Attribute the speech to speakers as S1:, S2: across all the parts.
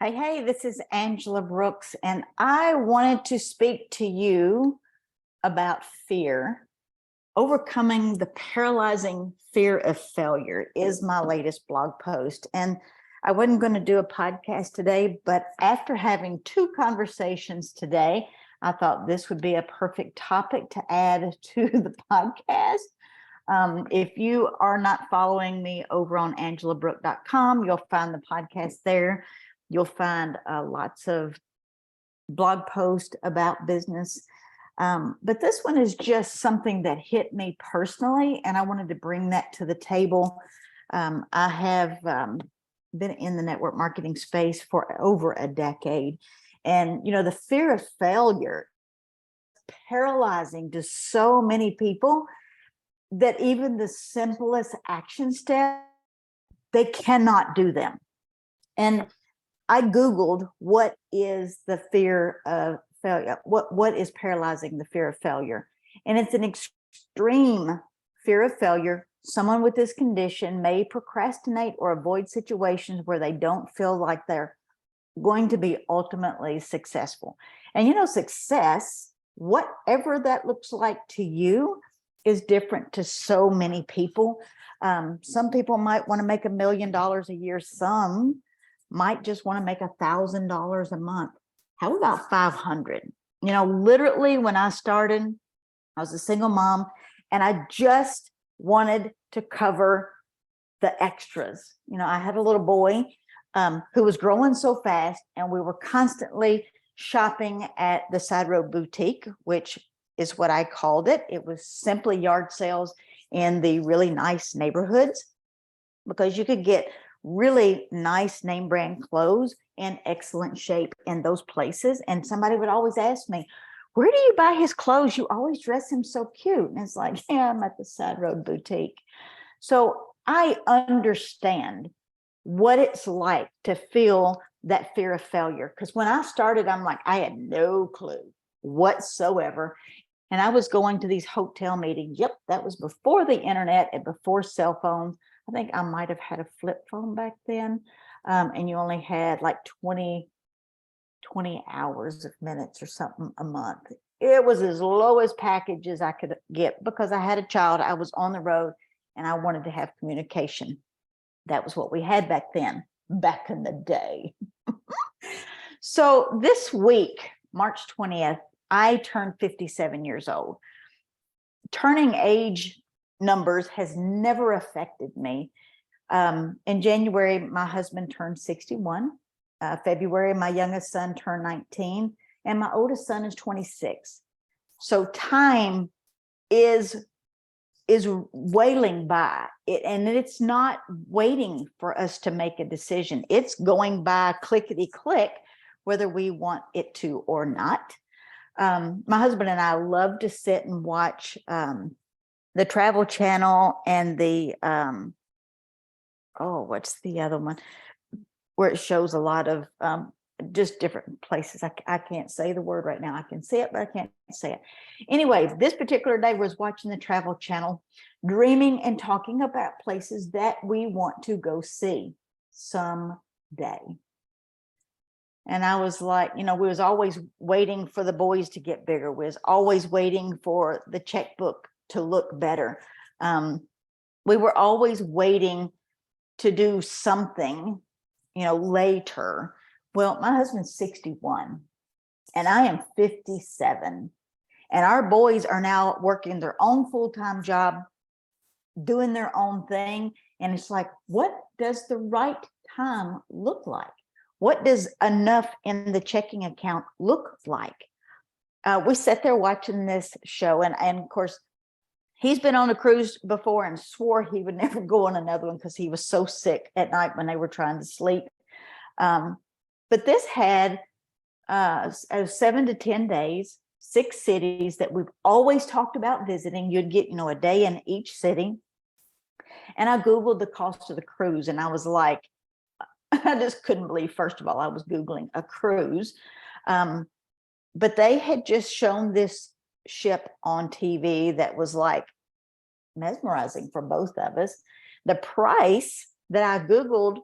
S1: Hey, this is Angela Brooks, and I wanted to speak to you about fear. Overcoming the paralyzing fear of failure is my latest blog post. And I wasn't going to do a podcast today, but after having two conversations today, I thought this would be a perfect topic to add to the podcast. If you are not following me over on angelabrook.com, you'll find the podcast there. You'll find lots of blog posts about business. But this one is just something that hit me personally, and I wanted to bring that to the table. I have been in the network marketing space for over a decade. And, the fear of failure is paralyzing to so many people that even the simplest action steps, they cannot do them. And I Googled what is the fear of failure, what is paralyzing the fear of failure. And it's an extreme fear of failure. Someone with this condition may procrastinate or avoid situations where they don't feel like they're going to be ultimately successful. And success, whatever that looks like to you, is different to so many people. Some people might want to make $1 million a year. Some might just want to make $1,000 a month. How about 500? Literally when I started, I was a single mom and I just wanted to cover the extras. I had a little boy who was growing so fast, and we were constantly shopping at the Side Road Boutique, which is what I called it. It was simply yard sales in the really nice neighborhoods, because you could get really nice name brand clothes in excellent shape in those places. And somebody would always ask me, where do you buy his clothes? You always dress him so cute. And it's like, yeah, I'm at the Side Road Boutique. So I understand what it's like to feel that fear of failure. Because when I started, I'm like, I had no clue whatsoever. And I was going to these hotel meetings. Yep, that was before the internet and before cell phones. I think I might have had a flip phone back then. And you only had like 20 hours of minutes or something a month. It was as low as package as I could get because I had a child. I was on the road and I wanted to have communication. That was what we had back then, back in the day. So this week, March 20th, I turned 57 years old. Turning age numbers has never affected me. In January, my husband turned 61. February, my youngest son turned 19, and my oldest son is 26. So time is wailing by it, and it's not waiting for us to make a decision. It's going by clickety click, whether we want it to or not. My husband and I love to sit and watch the Travel Channel and the what's the other one where it shows a lot of just different places. I can't say the word right now. I can say it, but I can't say it. Anyway, this particular day was watching the Travel Channel, dreaming and talking about places that we want to go see someday. And I was like, we was always waiting for the boys to get bigger. We was always waiting for the checkbook to look better. We were always waiting to do something, later. Well, my husband's 61 and I am 57. And our boys are now working their own full-time job, doing their own thing. And it's like, what does the right time look like? What does enough in the checking account look like? We sat there watching this show, and of course, he's been on a cruise before and swore he would never go on another one because he was so sick at night when they were trying to sleep. But this had 7 to 10 days, 6 cities that we've always talked about visiting. You'd get, a day in each city. And I Googled the cost of the cruise, and I was like, I just couldn't believe, first of all, I was Googling a cruise. But they had just shown this ship on TV that was like mesmerizing for both of us. The price that I Googled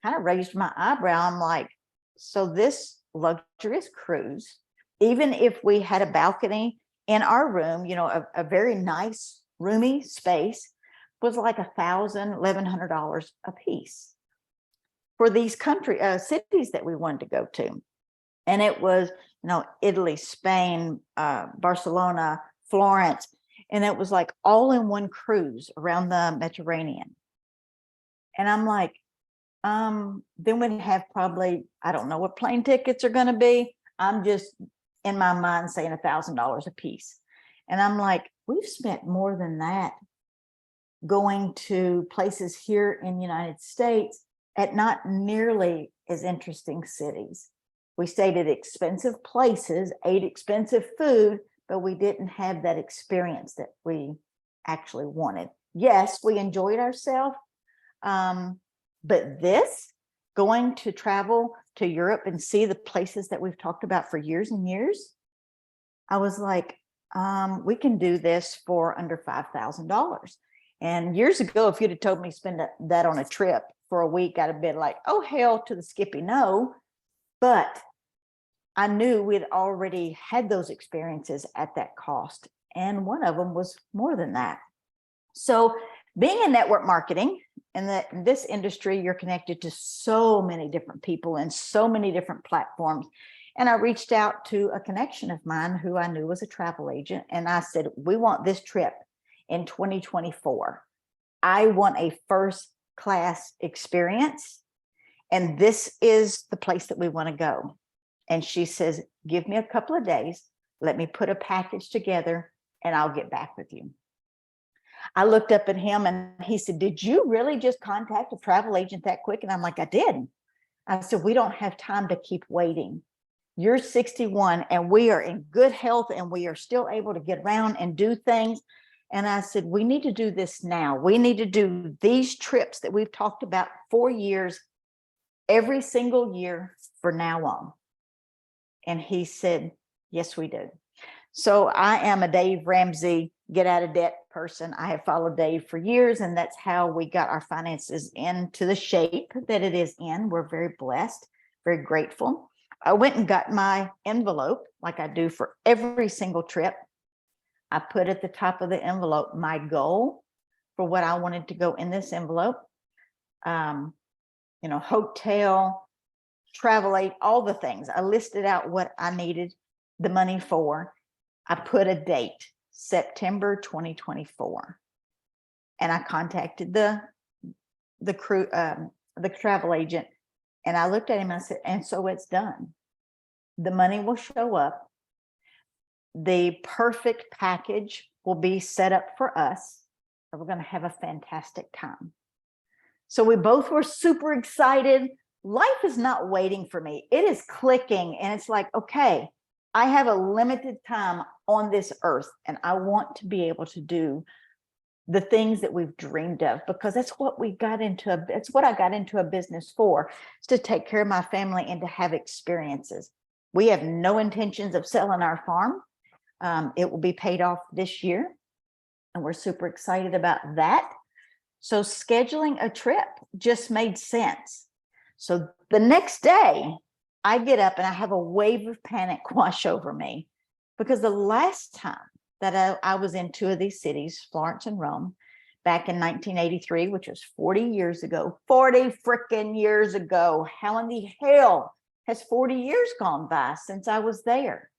S1: kind of raised my eyebrow. I'm like, So this luxurious cruise, even if we had a balcony in our room, a very nice, roomy space, was like $1,100 a piece for these cities that we wanted to go to. And it was, Italy, Spain, Barcelona, Florence, and it was like all in one cruise around the Mediterranean. And I'm like, then we'd have probably, I don't know what plane tickets are going to be. I'm just in my mind saying $1,000 a piece. And I'm like, we've spent more than that going to places here in the United States at not nearly as interesting cities. We stayed at expensive places, ate expensive food, but we didn't have that experience that we actually wanted. Yes, we enjoyed ourselves. But going to travel to Europe and see the places that we've talked about for years and years, I was like, we can do this for under $5,000. And years ago, if you'd have told me to spend that on a trip for a week, I'd have been like, oh, hell to the skippy no. But I knew we'd already had those experiences at that cost. And one of them was more than that. So being in network marketing, in this industry, you're connected to so many different people and so many different platforms. And I reached out to a connection of mine who I knew was a travel agent. And I said, we want this trip in 2024. I want a first class experience. And this is the place that we want to go. And she says, give me a couple of days. Let me put a package together and I'll get back with you. I looked up at him and he said, did you really just contact a travel agent that quick? And I'm like, I did. I said, we don't have time to keep waiting. You're 61 and we are in good health and we are still able to get around and do things. And I said, we need to do this now. We need to do these trips that we've talked about for years, every single year for now on. And he said, yes, we do. So I am a Dave Ramsey get out of debt person. I have followed Dave for years, and that's how we got our finances into the shape that it is in. We're very blessed, very grateful. I went and got my envelope like I do for every single trip. I put at the top of the envelope my goal for what I wanted to go in this envelope. Hotel, travel aid, all the things. I listed out what I needed the money for. I put a date, September 2024. And I contacted the travel agent, and I looked at him and I said, and so it's done. The money will show up. The perfect package will be set up for us. And we're going to have a fantastic time. So we both were super excited. Life is not waiting for me. It is clicking. And it's like, okay, I have a limited time on this earth, and I want to be able to do the things that we've dreamed of, because that's what I got into a business for, is to take care of my family and to have experiences. We have no intentions of selling our farm. It will be paid off this year, and we're super excited about that. So scheduling a trip just made sense. So the next day, I get up and I have a wave of panic wash over me, because the last time that I was in two of these cities, Florence and Rome, back in 1983, which was 40 years ago, 40 freaking years ago. How in the hell has 40 years gone by since I was there?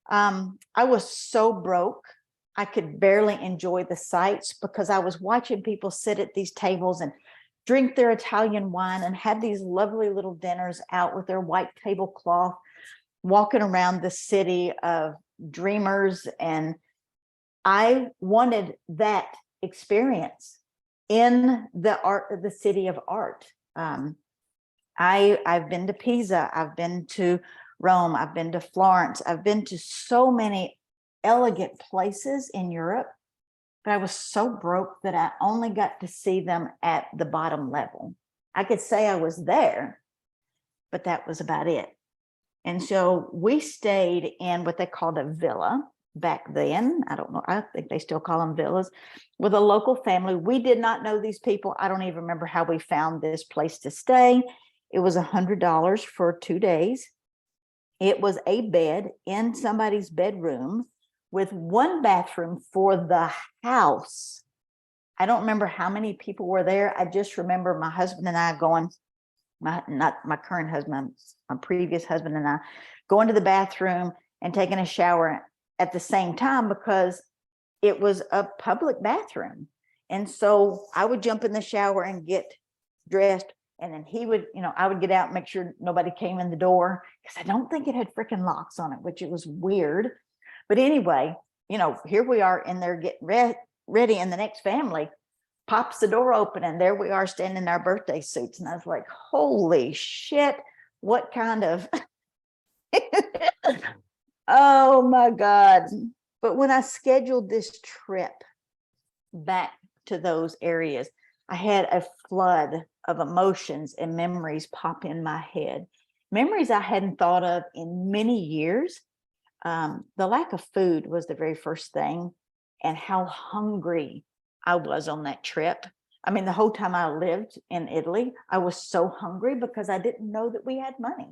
S1: I was so broke. I could barely enjoy the sights because I was watching people sit at these tables and drink their Italian wine and have these lovely little dinners out with their white tablecloth, walking around the city of dreamers. And I wanted that experience in the city of art. I've been to Pisa, I've been to Rome, I've been to Florence, I've been to so many elegant places in Europe, but I was so broke that I only got to see them at the bottom level. I could say I was there, but that was about it. And so we stayed in what they called a villa back then. I don't know, I think they still call them villas, with a local family. We did not know these people. I don't even remember how we found this place to stay. It was $100 for 2 days. It was a bed in somebody's bedroom with one bathroom for the house. I don't remember how many people were there. I just remember my husband and I going, not my current husband, my previous husband and I going to the bathroom and taking a shower at the same time because it was a public bathroom. And so I would jump in the shower and get dressed. And then he would, I would get out and make sure nobody came in the door because I don't think it had freaking locks on it, which it was weird. But anyway, here we are in there getting ready, and the next family pops the door open, and there we are standing in our birthday suits. And I was like, holy shit, what kind of, oh my God. But when I scheduled this trip back to those areas, I had a flood of emotions and memories pop in my head. Memories I hadn't thought of in many years. The lack of food was the very first thing, and how hungry I was on that trip. I mean, the whole time I lived in Italy, I was so hungry because I didn't know that we had money.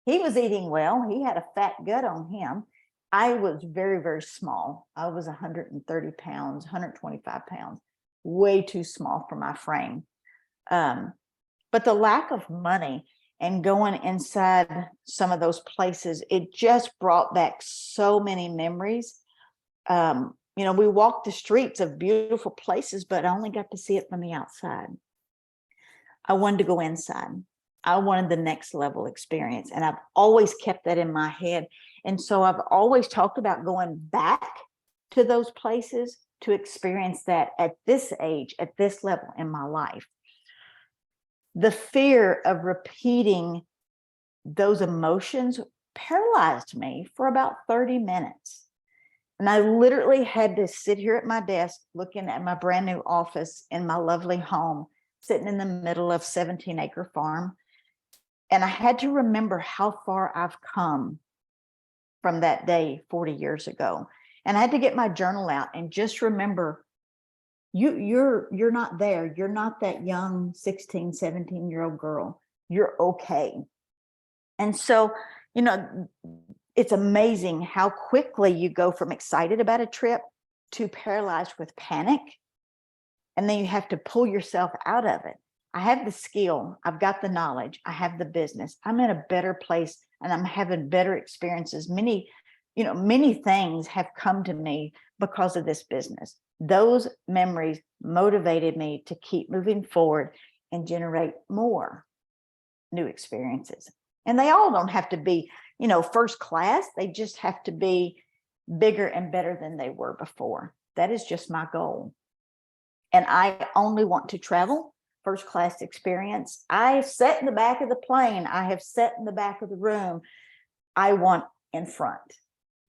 S1: He was eating well. He had a fat gut on him. I was very, very small. I was 130 pounds, 125 pounds, way too small for my frame. But the lack of money and going inside some of those places, it just brought back so many memories. We walked the streets of beautiful places, but I only got to see it from the outside. I wanted to go inside. I wanted the next level experience. And I've always kept that in my head. And so I've always talked about going back to those places to experience that at this age, at this level in my life. The fear of repeating those emotions paralyzed me for about 30 minutes. And I literally had to sit here at my desk looking at my brand new office in my lovely home, sitting in the middle of 17-acre farm. And I had to remember how far I've come from that day 40 years ago. And I had to get my journal out and just remember, you're not there. You're not that young 16, 17-year-old girl. You're okay. And so, it's amazing how quickly you go from excited about a trip to paralyzed with panic. And then you have to pull yourself out of it. I have the skill. I've got the knowledge. I have the business. I'm in a better place and I'm having better experiences. Many things have come to me because of this business. Those memories motivated me to keep moving forward and generate more new experiences. And they all don't have to be, first class. They just have to be bigger and better than they were before. That is just my goal. And I only want to travel first class experience. I sat in the back of the plane. I have sat in the back of the room. I want in front.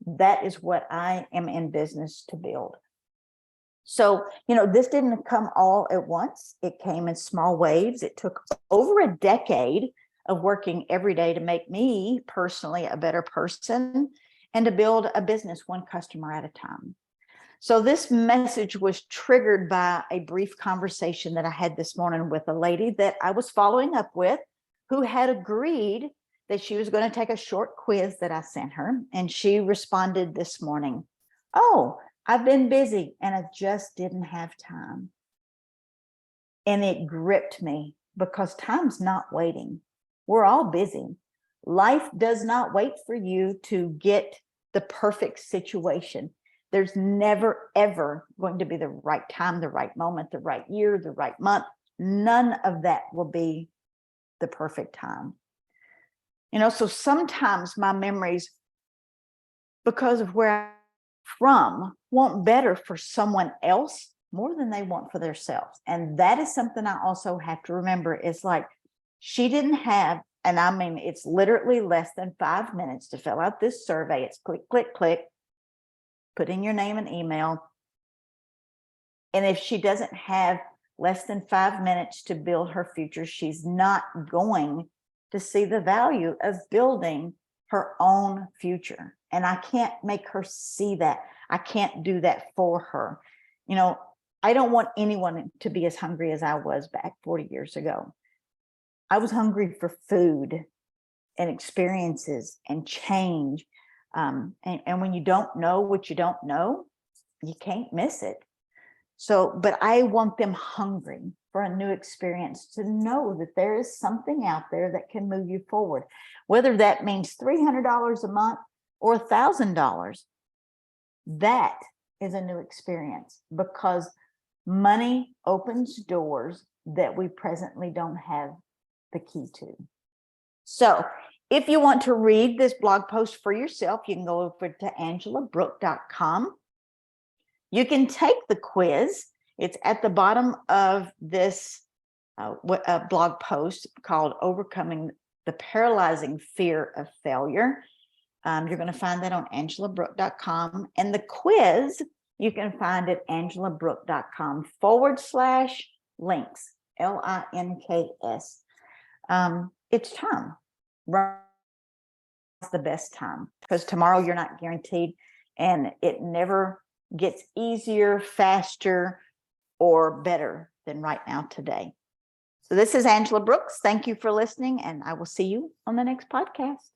S1: That is what I am in business to build. So, this didn't come all at once. It came in small waves. It took over a decade of working every day to make me personally a better person and to build a business one customer at a time. So this message was triggered by a brief conversation that I had this morning with a lady that I was following up with, who had agreed that she was going to take a short quiz that I sent her. And she responded this morning, "Oh, I've been busy and I just didn't have time." And it gripped me because time's not waiting. We're all busy. Life does not wait for you to get the perfect situation. There's never, ever going to be the right time, the right moment, the right year, the right month. None of that will be the perfect time. So sometimes my memories, because of where I'm from, want better for someone else more than they want for themselves. And that is something I also have to remember. It's like, she didn't have, and I mean, it's literally less than 5 minutes to fill out this survey. It's click, click, click, put in your name and email. And if she doesn't have less than 5 minutes to build her future, she's not going to see the value of building her own future. And I can't make her see that. I can't do that for her. I don't want anyone to be as hungry as I was back 40 years ago. I was hungry for food and experiences and change. And when you don't know what you don't know, you can't miss it. So, but I want them hungry for a new experience, to know that there is something out there that can move you forward, whether that means $300 a month or $1,000. That is a new experience, because money opens doors that we presently don't have the key to. So if you want to read this blog post for yourself, you can go over to angelabrook.com. You can take the quiz. It's at the bottom of this blog post called Overcoming the Paralyzing Fear of Failure. You're going to find that on angelabrook.com. And the quiz, you can find at angelabrook.com/links, LINKS. It's time. Right. It's the best time, because tomorrow you're not guaranteed, and it never gets easier, faster, or better than right now today. So this is Angela Brooks. Thank you for listening, and I will see you on the next podcast.